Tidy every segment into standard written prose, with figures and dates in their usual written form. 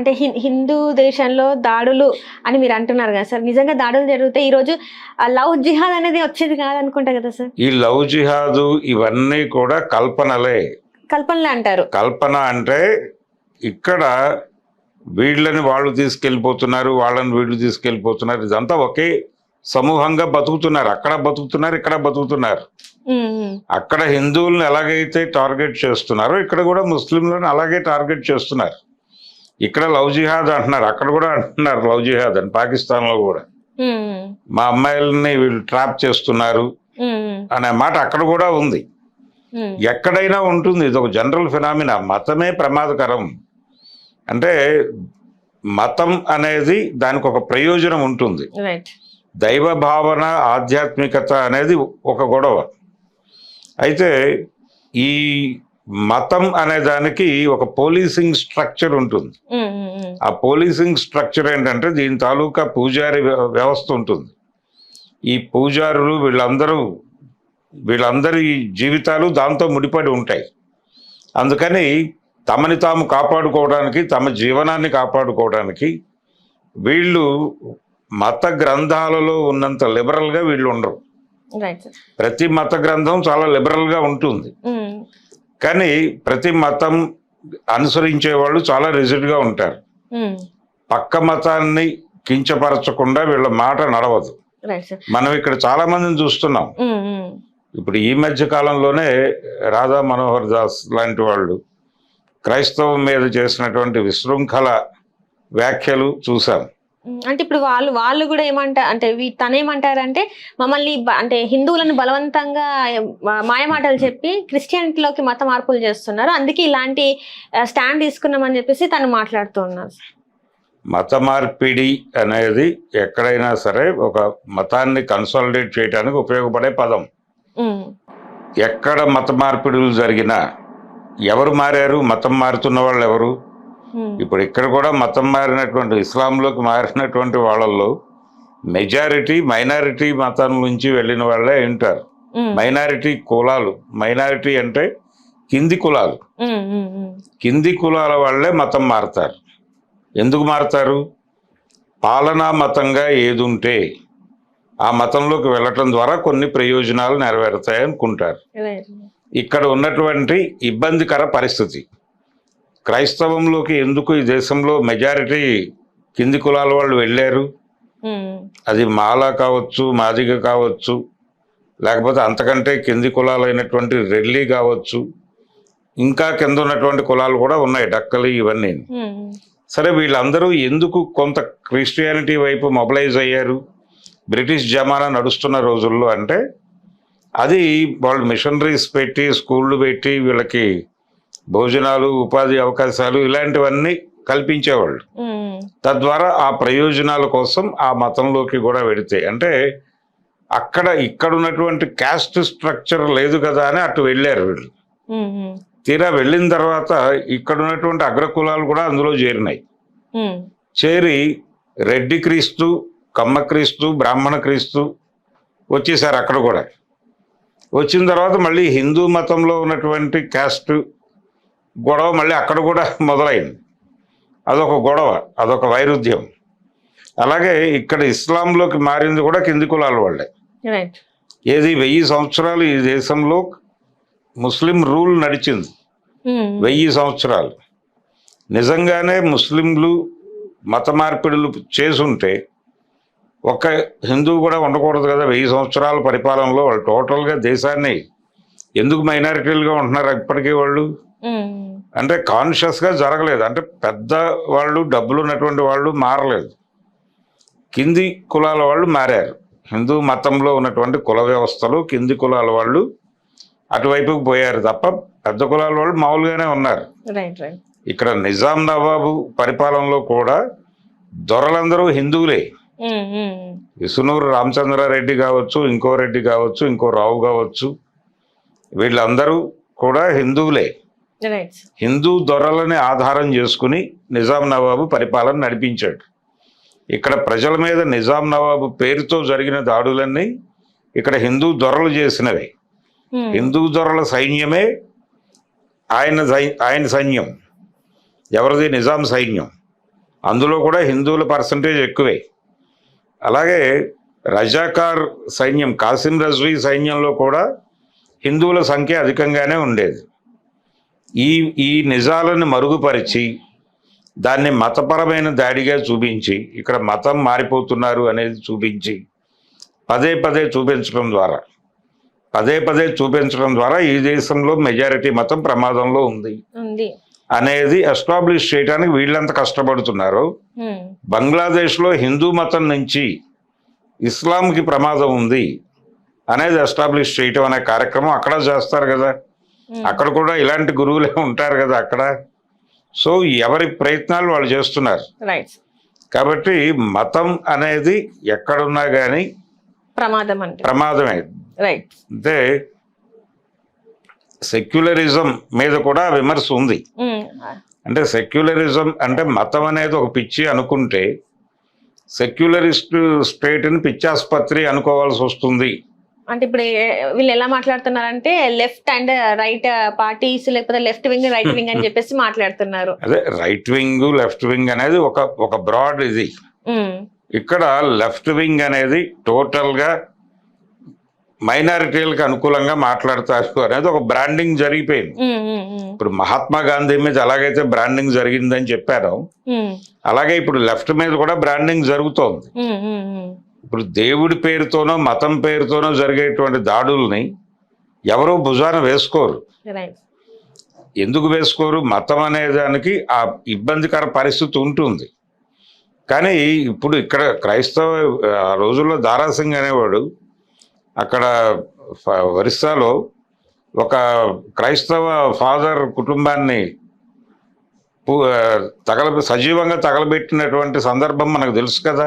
అంటే హిందూ దేశంలో దాడులు అని మీరు అంటున్నారు కదా సార్, నిజంగా దాడులు జరిగితే ఈరోజు లవ్ జిహాద్ అనేది వచ్చేది కాదనుకుంటా కదా సార్. ఈ లవ్ జిహాదు ఇవన్నీ కూడా కల్పనలే. కల్పనలే అంటారు. కల్పన అంటే ఇక్కడ వీళ్ళని వాళ్ళు తీసుకెళ్ళిపోతున్నారు, వాళ్ళని వీళ్ళు తీసుకెళ్ళిపోతున్నారు, ఇదంతా ఒకే సమూహంగా బతుకుతున్నారు. అక్కడ బతుకుతున్నారు, ఇక్కడ బతుకుతున్నారు. అక్కడ హిందువులను ఎలాగైతే టార్గెట్ చేస్తున్నారో ఇక్కడ కూడా ముస్లింలను అలాగే టార్గెట్ చేస్తున్నారు. ఇక్కడ లవ్ జిహాద్ అంటున్నారు, అక్కడ కూడా అంటున్నారు లవ్ జిహాద్ అని. పాకిస్తాన్లో కూడా మా అమ్మాయిలని వీళ్ళు ట్రాప్ చేస్తున్నారు అనే మాట అక్కడ కూడా ఉంది. ఎక్కడైనా ఉంటుంది. ఇది ఒక జనరల్ ఫినామినా. మతమే ప్రమాదకరం. అంటే మతం అనేది దానికి ఒక ప్రయోజనం ఉంటుంది. దైవ భావన, ఆధ్యాత్మికత అనేది ఒక గొడవ. అయితే ఈ మతం అనే దానికి ఒక పోలీసింగ్ స్ట్రక్చర్ ఉంటుంది. ఆ పోలీసింగ్ స్ట్రక్చర్ ఏంటంటే దీని తాలూకా పూజారి వ్యవస్థ ఉంటుంది. ఈ పూజారులు వీళ్ళందరి జీవితాలు దాంతో ముడిపడి ఉంటాయి. అందుకని తమని తాము కాపాడుకోవడానికి, తమ జీవనాన్ని కాపాడుకోవడానికి వీళ్ళు మత గ్రంథాలలో ఉన్నంత లిబరల్గా వీళ్ళు ఉండరు. ప్రతి మత గ్రంథం చాలా లిబరల్గా ఉంటుంది, కానీ ప్రతి మతం అనుసరించే వాళ్ళు చాలా రిజిడ్గా ఉంటారు. పక్క మతాన్ని కించపరచకుండా వీళ్ళ మాట నడవదు. మనం ఇక్కడ చాలా మందిని చూస్తున్నాం. ఇప్పుడు ఈ మధ్య కాలంలోనే రాధా మనోహర్ దాస్ లాంటి వాళ్ళు క్రైస్తవం మీద చేసినటువంటి విశృంఖల వ్యాఖ్యలు చూసాం. అంటే ఇప్పుడు వాళ్ళు కూడా ఏమంటారు అంటే తనేమంటారంటే మమ్మల్ని అంటే హిందువులను బలవంతంగా మాయమాటలు చెప్పి క్రిస్టియానిటీలోకి మత మార్పులు చేస్తున్నారు, అందుకే ఇలాంటి స్టాండ్ తీసుకున్నామని చెప్పేసి తను మాట్లాడుతూ ఉన్నారు. మత మార్పిడి అనేది ఎక్కడైనా సరే ఒక మతాన్ని కన్సాలిడేట్ చేయడానికి ఉపయోగపడే పదం. ఎక్కడ మత మార్పిడులు జరిగినా ఎవరు మారారు? మతం మారుతున్న వాళ్ళు ఎవరు? ఇప్పుడు ఇక్కడ కూడా మతం మారినటువంటి, ఇస్లాంలోకి మారినటువంటి వాళ్ళల్లో మెజారిటీ మైనారిటీ మతం నుంచి వెళ్ళిన వాళ్ళే ఉంటారు. మైనారిటీ కులాలు, మైనారిటీ అంటే కింది కులాలు, కింది కులాల వాళ్ళే మతం మారుతారు. ఎందుకు మారుతారు? పాలనా మతంగా ఏది ఉంటే ఆ మతంలోకి వెళ్ళటం ద్వారా కొన్ని ప్రయోజనాలు నెరవేరుతాయి అనుకుంటారు. ఇక్కడ ఉన్నటువంటి ఇబ్బందికర పరిస్థితి, క్రైస్తవంలోకి ఎందుకు ఈ దేశంలో మెజారిటీ కింది కులాల వాళ్ళు వెళ్ళారు? అది మాలా కావచ్చు, మాదిగ కావచ్చు, లేకపోతే అంతకంటే కింది కులాలైనటువంటి రెల్లి కావచ్చు, ఇంకా కింద ఉన్నటువంటి కులాలు కూడా ఉన్నాయి, డక్కలి, ఇవన్నీ. సరే, వీళ్ళందరూ ఎందుకు కొంత క్రిస్టియానిటీ వైపు మొబిలైజ్ అయ్యారు బ్రిటిష్ జమానా నడుస్తున్న రోజుల్లో అంటే, అది వాళ్ళు మిషనరీస్ పెట్టి, స్కూళ్ళు పెట్టి, వీళ్ళకి భోజనాలు, ఉపాధి అవకాశాలు ఇలాంటివన్నీ కల్పించేవాళ్ళు. తద్వారా ఆ ప్రయోజనాల కోసం ఆ మతంలోకి కూడా వెడితే, అంటే ఇక్కడ ఉన్నటువంటి క్యాస్ట్ స్ట్రక్చర్ లేదు కదా అని అటు వెళ్ళారు వీళ్ళు. తీరా వెళ్ళిన తర్వాత ఇక్కడ ఉన్నటువంటి అగ్రకులాలు కూడా అందులో చేరినాయి. చేరి రెడ్డి క్రీస్తు, కమ్మ క్రీస్తు, బ్రాహ్మణ క్రీస్తు వచ్చేసారు అక్కడ కూడా. వచ్చిన తర్వాత మళ్ళీ హిందూ మతంలో ఉన్నటువంటి క్యాస్ట్ గొడవ మళ్ళీ అక్కడ కూడా మొదలైంది. అదొక గొడవ, అదొక వైరుధ్యం. అలాగే ఇక్కడ ఇస్లాంలోకి మారింది కూడా కింది కులాల వాళ్ళే. ఏది 1000 సంవత్సరాలు ఈ దేశంలో ముస్లిం రూల్ నడిచింది. 1000 సంవత్సరాలు. నిజంగానే ముస్లింలు మత మార్పిడులు చేసుంటే ఒక్క హిందువు కూడా ఉండకూడదు కదా 1000 సంవత్సరాల పరిపాలనలో. వాళ్ళు టోటల్గా దేశాన్ని ఎందుకు మైనారిటీలుగా ఉంటున్నారు ఇప్పటికీ వాళ్ళు? అంటే కాన్షియస్గా జరగలేదు. అంటే పెద్ద వాళ్ళు, డబ్బులు ఉన్నటువంటి వాళ్ళు మారలేదు, కింది కులాల వాళ్ళు మారారు. హిందూ మతంలో ఉన్నటువంటి కుల వ్యవస్థలు కింది కులాల వాళ్ళు అటువైపుకి పోయారు తప్ప పెద్ద కులాల వాళ్ళు మామూలుగానే ఉన్నారు. ఇక్కడ నిజాం నవాబు పరిపాలనలో కూడా దొరలందరూ హిందువులే. విసునూరు రామచంద్రారెడ్డి కావచ్చు, ఇంకో రెడ్డి కావచ్చు, ఇంకో రావు కావచ్చు, వీళ్ళందరూ కూడా హిందువులే. హిందూ దొరలని ఆధారం చేసుకుని నిజాం నవాబు పరిపాలన నడిపించాడు. ఇక్కడ ప్రజల మీద నిజాం నవాబు పేరుతో జరిగిన దాడులన్నీ ఇక్కడ హిందూ దొరలు చేసినవి. హిందూ దొరల సైన్యమే ఆయన సైన్యం. ఎవరిది? నిజాం సైన్యం. అందులో కూడా హిందువుల పర్సంటేజ్ ఎక్కువే. అలాగే రజాకార్ సైన్యం, కాసిం రజ్వీ సైన్యంలో కూడా హిందువుల సంఖ్య అధికంగానే ఉండేది. ఈ నిజాలను మరుగుపరిచి దాన్ని మతపరమైన దాడిగా చూపించి, ఇక్కడ మతం మారిపోతున్నారు అనేది చూపించి పదే పదే చూపించడం ద్వారా ఈ దేశంలో మెజారిటీ మతం ప్రమాదంలో ఉంది అనేది ఎస్టాబ్లిష్ చేయడానికి వీళ్ళంత కష్టపడుతున్నారు. బంగ్లాదేశ్లో హిందూ మతం నుంచి ఇస్లాంకి ప్రమాదం ఉంది అనేది ఎస్టాబ్లిష్ చేయటం అనే కార్యక్రమం అక్కడ చేస్తారు కదా. అక్కడ కూడా ఇలాంటి గురువులే ఉంటారు కదా అక్కడ. సో ఎవరి ప్రయత్నాలు వాళ్ళు చేస్తున్నారు. కాబట్టి మతం అనేది ఎక్కడున్నా కానీ ప్రమాదమే. అంటే సెక్యులరిజం మీద కూడా విమర్శ ఉంది. అంటే సెక్యులరిజం అంటే మతం అనేది ఒక పిచ్చి అనుకుంటే సెక్యులరిస్ట్ స్టేట్ని పిచ్చాసుపత్రి అనుకోవాల్సి వస్తుంది. అంటే ఇప్పుడు వీళ్ళు ఎలా మాట్లాడుతున్నారంటే లెఫ్ట్ అండ్ రైట్ పార్టీస్, లేకపోతే లెఫ్ట్ వింగ్ రైట్ వింగ్ అని చెప్పేసి మాట్లాడుతున్నారు. అదే రైట్ వింగ్ లెఫ్ట్ వింగ్ అనేది ఒక బ్రాడ్ ఇది. ఇక్కడ లెఫ్ట్ వింగ్ అనేది టోటల్ గా మైనారిటీలకు అనుకూలంగా మాట్లాడతారు అనేది ఒక బ్రాండింగ్ జరిగిపోయింది. ఇప్పుడు మహాత్మా గాంధీ మీద ఎలాగైతే బ్రాండింగ్ జరిగిందని చెప్పారో అలాగే ఇప్పుడు లెఫ్ట్ మీద కూడా బ్రాండింగ్ జరుగుతోంది. ఇప్పుడు దేవుడి పేరుతోనో మతం పేరుతోనో జరిగేటువంటి దాడుల్ని ఎవరూ భుజాన వేసుకోరు. ఎందుకు వేసుకోరు? మతం అనే దానికి ఆ ఇబ్బందికర పరిస్థితి ఉంటుంది. కానీ ఇప్పుడు ఇక్కడ క్రైస్తవ ఆ రోజుల్లో దారాసింగ్ అనేవాడు అక్కడ ఒరిస్సాలో ఒక క్రైస్తవ ఫాదర్ కుటుంబాన్ని సజీవంగా తగలబెట్టినటువంటి సందర్భం మనకు తెలుసు కదా.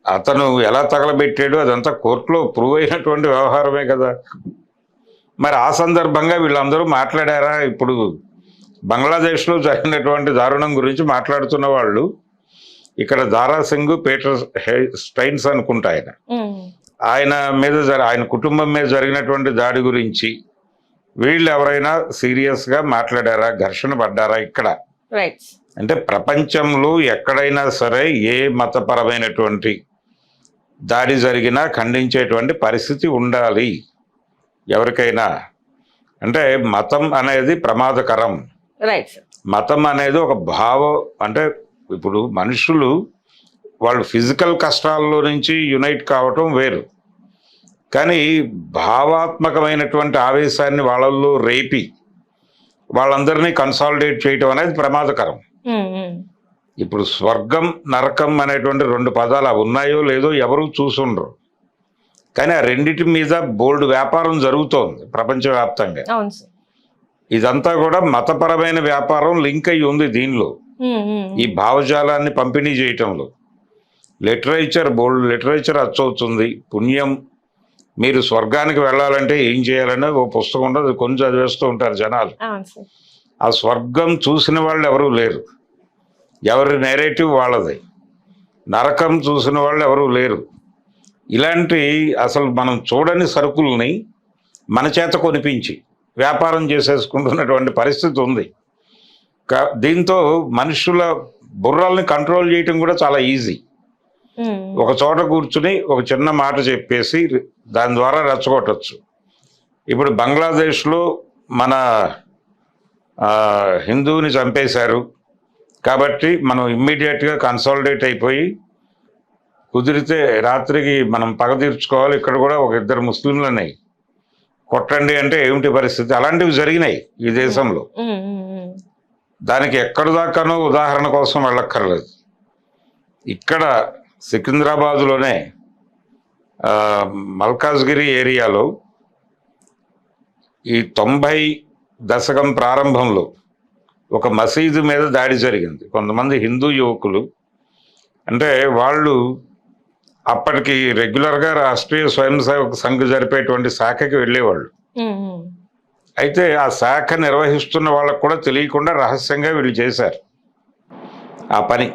అతను ఎలా తగలబెట్టాడు అదంతా కోర్టులో ప్రూవ్ అయినటువంటి వ్యవహారమే కదా. మరి ఆ సందర్భంగా వీళ్ళందరూ మాట్లాడారా? ఇప్పుడు బంగ్లాదేశ్లో జరిగినటువంటి దారుణం గురించి మాట్లాడుతున్న వాళ్ళు ఇక్కడ దారాసింగ్, పీటర్ స్టైన్స్ అనుకుంటా ఆయన మీద ఆయన కుటుంబం మీద జరిగినటువంటి దాడి గురించి వీళ్ళు ఎవరైనా సీరియస్ గా మాట్లాడారా? ఘర్షణ పడ్డారా? ఇక్కడ అంటే ప్రపంచంలో ఎక్కడైనా సరే ఏ మతపరమైనటువంటి దాడి జరిగినా ఖండించేటువంటి పరిస్థితి ఉండాలి ఎవరికైనా. అంటే మతం అనేది ప్రమాదకరం. మతం అనేది ఒక అంటే ఇప్పుడు మనుషులు వాళ్ళు ఫిజికల్ కష్టాల్లో నుంచి యునైట్ కావటం వేరు, కానీ భావాత్మకమైనటువంటి ఆవేశాన్ని వాళ్ళల్లో రేపి వాళ్ళందరినీ కన్సాలిడేట్ చేయటం అనేది ప్రమాదకరం. ఇప్పుడు స్వర్గం నరకం అనేటువంటి రెండు పదాలు అవి ఉన్నాయో లేదో ఎవరు చూసుండ్రు, కానీ ఆ రెండిటి మీద బోల్డ్ వ్యాపారం జరుగుతోంది ప్రపంచవ్యాప్తంగా. ఇదంతా కూడా మతపరమైన వ్యాపారం లింక్ అయ్యి ఉంది దీనిలో, ఈ భావజాలాన్ని పంపిణీ చేయటంలో. బోల్డ్ లిటరేచర్ అచ్చవుతుంది. పుణ్యం, మీరు స్వర్గానికి వెళ్ళాలంటే ఏం చేయాలని ఓ పుస్తకం ఉండదు, కొంచెం చదివేస్తూ ఉంటారు జనాలు. ఆ స్వర్గం చూసిన వాళ్ళు ఎవరూ లేరు, ఎవరి నేరేటివ్ వాళ్ళది. నరకం చూసిన వాళ్ళు ఎవరూ లేరు. ఇలాంటి అసలు మనం చూడని సరుకుల్ని మన చేత కొనిపించి వ్యాపారం చేసేసుకుంటున్నటువంటి పరిస్థితి ఉంది. దీంతో మనుషుల బుర్రల్ని కంట్రోల్ చేయటం కూడా చాలా ఈజీ. ఒక చోట కూర్చుని ఒక చిన్న మాట చెప్పేసి దాని ద్వారా రెచ్చగొట్టచ్చు. ఇప్పుడు బంగ్లాదేశ్లో మన హిందువుని చంపేశారు కాబట్టి మనం ఇమ్మీడియట్గా కన్సాలిడేట్ అయిపోయి కుదిరితే రాత్రికి మనం పగ తీర్చుకోవాలి, ఇక్కడ కూడా ఒక ఇద్దరు ముస్లింలని కొట్టండి అంటే ఏమిటి పరిస్థితి? అలాంటివి జరిగినాయి ఈ దేశంలో. దానికి ఎక్కడి దాకానో ఉదాహరణ కోసం వెళ్ళక్కర్లేదు. ఇక్కడ సికింద్రాబాద్లోనే మల్కాజ్గిరి ఏరియాలో ఈ 90 దశకం ప్రారంభంలో ఒక మసీదు మీద దాడి జరిగింది. కొంతమంది హిందూ యువకులు, అంటే వాళ్ళు అప్పటికి రెగ్యులర్గా రాష్ట్రీయ స్వయం సేవక సంఘ్ జరిపేటువంటి శాఖకి వెళ్ళేవాళ్ళు. అయితే ఆ శాఖ నిర్వహిస్తున్న వాళ్ళకు కూడా తెలియకుండా రహస్యంగా వీళ్ళు చేశారు ఆ పని.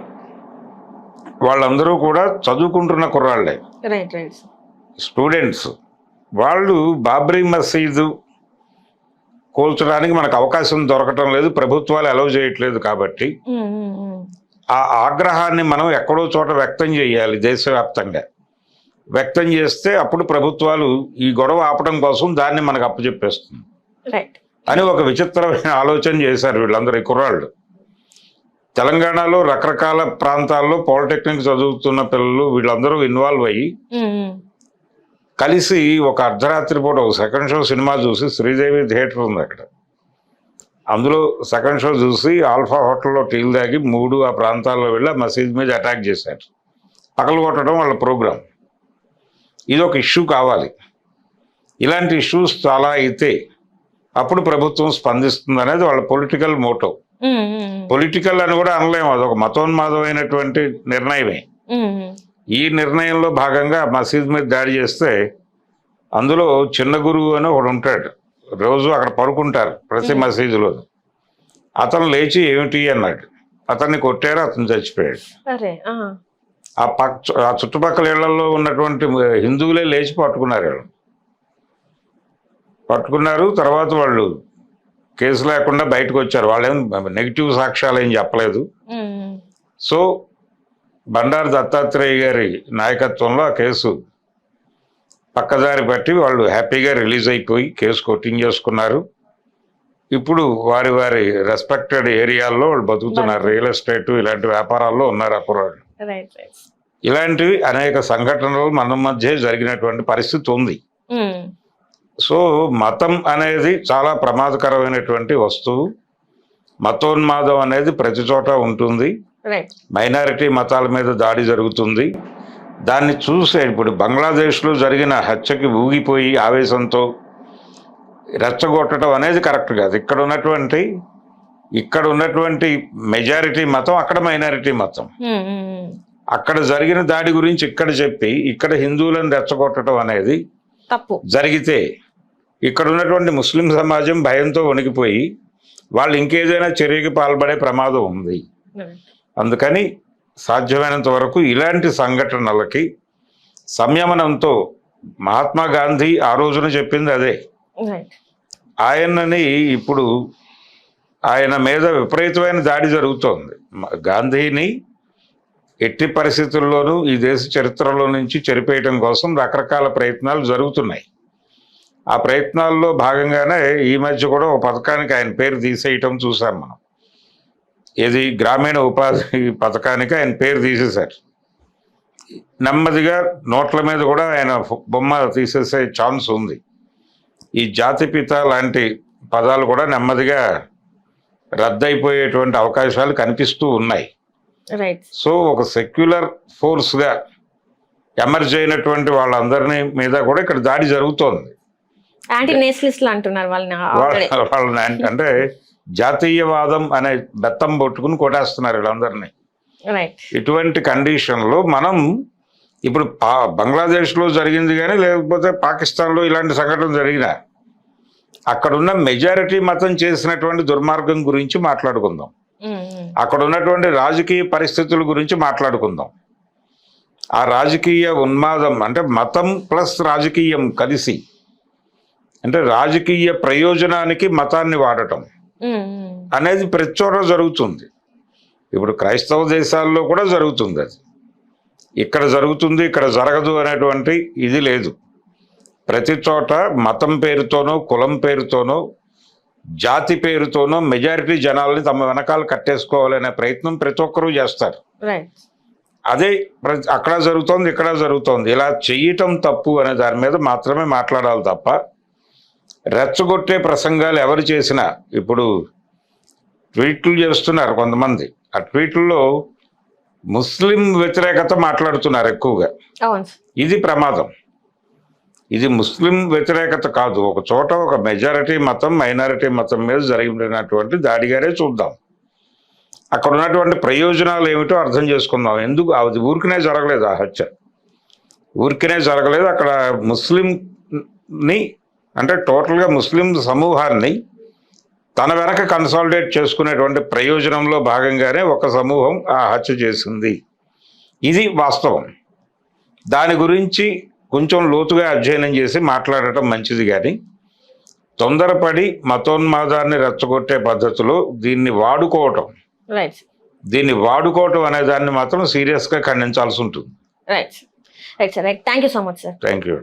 వాళ్ళందరూ కూడా చదువుకుంటున్న కుర్రాళ్ళే, స్టూడెంట్స్. వాళ్ళు బాబ్రీ మసీదు కోల్చడానికి మనకు అవకాశం దొరకటం లేదు, ప్రభుత్వాలు అలౌ చేయట్లేదు. కాబట్టి ఆ ఆగ్రహాన్ని మనం ఎక్కడో చోట వ్యక్తం చేయాలి, దేశవ్యాప్తంగా వ్యక్తం చేస్తే అప్పుడు ప్రభుత్వాలు ఈ గొడవ ఆపడం కోసం దాన్ని మనకు అప్పచెప్పేస్తుంది అని ఒక విచిత్రమైన ఆలోచన చేశారు వీళ్ళందరూ, ఈ కుర్రాళ్ళు. తెలంగాణలో రకరకాల ప్రాంతాల్లో పాలిటెక్నిక్ చదువుతున్న పిల్లలు వీళ్ళందరూ ఇన్వాల్వ్ అయ్యి కలిసి ఒక అర్ధరాత్రి పూట ఒక సెకండ్ షో సినిమా చూసి, శ్రీదేవి థియేటర్ ఉంది అక్కడ, అందులో సెకండ్ షో చూసి ఆల్ఫా హోటల్లో టీలు తాగి 3 ఆ ప్రాంతాల్లో వెళ్ళి ఆ మసీద్ మీద అటాక్ చేశారు. పగలు కొట్టడం వాళ్ళ ప్రోగ్రాం. ఇది ఒక ఇష్యూ కావాలి. ఇలాంటి ఇష్యూస్ చాలా అయితే అప్పుడు ప్రభుత్వం స్పందిస్తుంది అనేది వాళ్ళ పొలిటికల్ మోటో. పొలిటికల్ అని కూడా అనలేము, అదొక మతోన్మాదమైనటువంటి నిర్ణయమే. ఈ నిర్ణయంలో భాగంగా మసీద్ మీద దాడి చేస్తే అందులో చిన్న గురువు అని ఒకడు ఉంటాడు, రోజు అక్కడ పడుకుంటారు ప్రతి మసీదులో. అతను లేచి ఏమిటి అన్నాడు, అతన్ని కొట్టారు, అతను చచ్చిపోయాడు. ఆ చుట్టుపక్కల ఇళ్లలో ఉన్నటువంటి హిందువులే లేచి పట్టుకున్నారు. తర్వాత వాళ్ళు కేసు లేకుండా బయటకు వచ్చారు. వాళ్ళేం నెగిటివ్ సాక్ష్యాలు ఏం చెప్పలేదు. సో బండారు దత్తాత్రేయ గారి నాయకత్వంలో ఆ కేసు పక్కదారి పట్టి వాళ్ళు హ్యాపీగా రిలీజ్ అయిపోయి కేసు కొట్టించేసుకున్నారు. ఇప్పుడు వారి వారి రెస్పెక్టెడ్ ఏరియాల్లో వాళ్ళు బతుకుతున్నారు. రియల్ ఎస్టేట్ ఇలాంటి వ్యాపారాల్లో ఉన్నారు అప్పుడు. ఇలాంటివి అనేక సంఘటనలు మన మధ్య జరిగినటువంటి పరిస్థితి ఉంది. సో మతం అనేది చాలా ప్రమాదకరమైనటువంటి వస్తువు. మతోన్మాదం అనేది ప్రతి చోట ఉంటుంది. మైనారిటీ మతాల మీద దాడి జరుగుతుంది. దాన్ని చూసే ఇప్పుడు బంగ్లాదేశ్లో జరిగిన హత్యకి ఊగిపోయి ఆవేశంతో రెచ్చగొట్టడం అనేది కరెక్ట్ కాదు. ఇక్కడ ఉన్నటువంటి మెజారిటీ మతం, అక్కడ మైనారిటీ మతం. అక్కడ జరిగిన దాడి గురించి ఇక్కడ చెప్పి ఇక్కడ హిందువులను రెచ్చగొట్టడం అనేది తప్పు. జరిగితే ఇక్కడ ఉన్నటువంటి ముస్లిం సమాజం భయంతో వణికిపోయి వాళ్ళు ఇంకేదైనా చర్యకి పాల్పడే ప్రమాదం ఉంది. అందుకని సాధ్యమైనంత వరకు ఇలాంటి సంఘటనలకి సంయమనంతో, మహాత్మా గాంధీ ఆ రోజున చెప్పింది అదే. ఆయనని ఇప్పుడు ఆయన మీద విపరీతమైన దాడి జరుగుతోంది. గాంధీని ఎట్టి పరిస్థితుల్లోనూ ఈ దేశ చరిత్రలో నుంచి చెరిపేయడం కోసం రకరకాల ప్రయత్నాలు జరుగుతున్నాయి. ఆ ప్రయత్నాల్లో భాగంగానే ఈ మధ్య కూడా ఒక పథకానికి ఆయన పేరు తీసేయటం చూసాం మనం. ఇది గ్రామీణ ఉపాధి పథకానికి ఆయన పేరు తీసేశారు. నెమ్మదిగా నోట్ల మీద కూడా ఆయన బొమ్మ తీసేసే ఛాన్స్ ఉంది. ఈ జాతిపిత లాంటి పదాలు కూడా నెమ్మదిగా రద్దయిపోయేటువంటి అవకాశాలు కనిపిస్తూ ఉన్నాయి. సో ఒక సెక్యులర్ ఫోర్స్గా ఎమర్జ్ అయినటువంటి వాళ్ళందరినీ మీద కూడా ఇక్కడ దాడి జరుగుతోంది. వాళ్ళని అంటే జాతీయవాదం అనే బెత్తం పట్టుకుని కొట్టేస్తున్నారు వీళ్ళందరినీ. ఇటువంటి కండిషన్లో మనం ఇప్పుడు బంగ్లాదేశ్లో జరిగింది కానీ లేకపోతే పాకిస్తాన్లో ఇలాంటి సంఘటన జరిగినా అక్కడున్న మెజారిటీ మతం చేసినటువంటి దుర్మార్గం గురించి మాట్లాడుకుందాం. అక్కడ ఉన్నటువంటి రాజకీయ పరిస్థితుల గురించి మాట్లాడుకుందాం. ఆ రాజకీయ ఉన్మాదం అంటే మతం ప్లస్ రాజకీయం కలిసి, అంటే రాజకీయ ప్రయోజనానికి మతాన్ని వాడటం అనేది ప్రతి చోట జరుగుతుంది. ఇప్పుడు క్రైస్తవ దేశాల్లో కూడా జరుగుతుంది. అది ఇక్కడ జరుగుతుంది, ఇక్కడ జరగదు అనేటువంటి ఇది లేదు. ప్రతి చోట మతం పేరుతోనో, కులం పేరుతోనో, జాతి పేరుతోనో మెజారిటీ జనాల్ని తమ వెనకాల కట్టేసుకోవాలనే ప్రయత్నం ప్రతి ఒక్కరూ చేస్తారు. అదే అక్కడ జరుగుతోంది, ఇక్కడ జరుగుతోంది. ఇలా చెయ్యటం తప్పు అనే దాని మీద మాత్రమే మాట్లాడాలి తప్ప రెచ్చగొట్టే ప్రసంగాలు ఎవరు చేసినా, ఇప్పుడు ట్వీట్లు చేస్తున్నారు కొంతమంది, ఆ ట్వీట్లలో ముస్లిం వ్యతిరేకత మాట్లాడుతున్నారు ఎక్కువగా. ఇది ప్రమాదం. ఇది ముస్లిం వ్యతిరేకత కాదు. ఒక చోట ఒక మెజారిటీ మతం మైనారిటీ మతం మీద జరిగినటువంటి దాడిగానే చూద్దాం. అక్కడ ఉన్నటువంటి ప్రయోజనాలు ఏమిటో అర్థం చేసుకుందాం. ఎందుకు అది ఊరికనే జరగలేదు, ఆ హత్య ఊరికనే జరగలేదు. అక్కడ ముస్లింని అంటే టోటల్గా ముస్లిం సమూహాన్ని తన వెనక కన్సాలిడేట్ చేసుకునేటువంటి ప్రయోజనంలో భాగంగానే ఒక సమూహం ఆ హత్య చేసింది. ఇది వాస్తవం. దాని గురించి కొంచెం లోతుగా అధ్యయనం చేసి మాట్లాడటం మంచిది. కానీ తొందరపడి మతోన్మాదాన్ని రెచ్చగొట్టే పద్ధతిలో దీన్ని వాడుకోవటం రైట్ అనే దాన్ని మాత్రం సీరియస్గా ఖండించాల్సి ఉంటుంది. Right right sir right. Thank you so much sir. Thank you.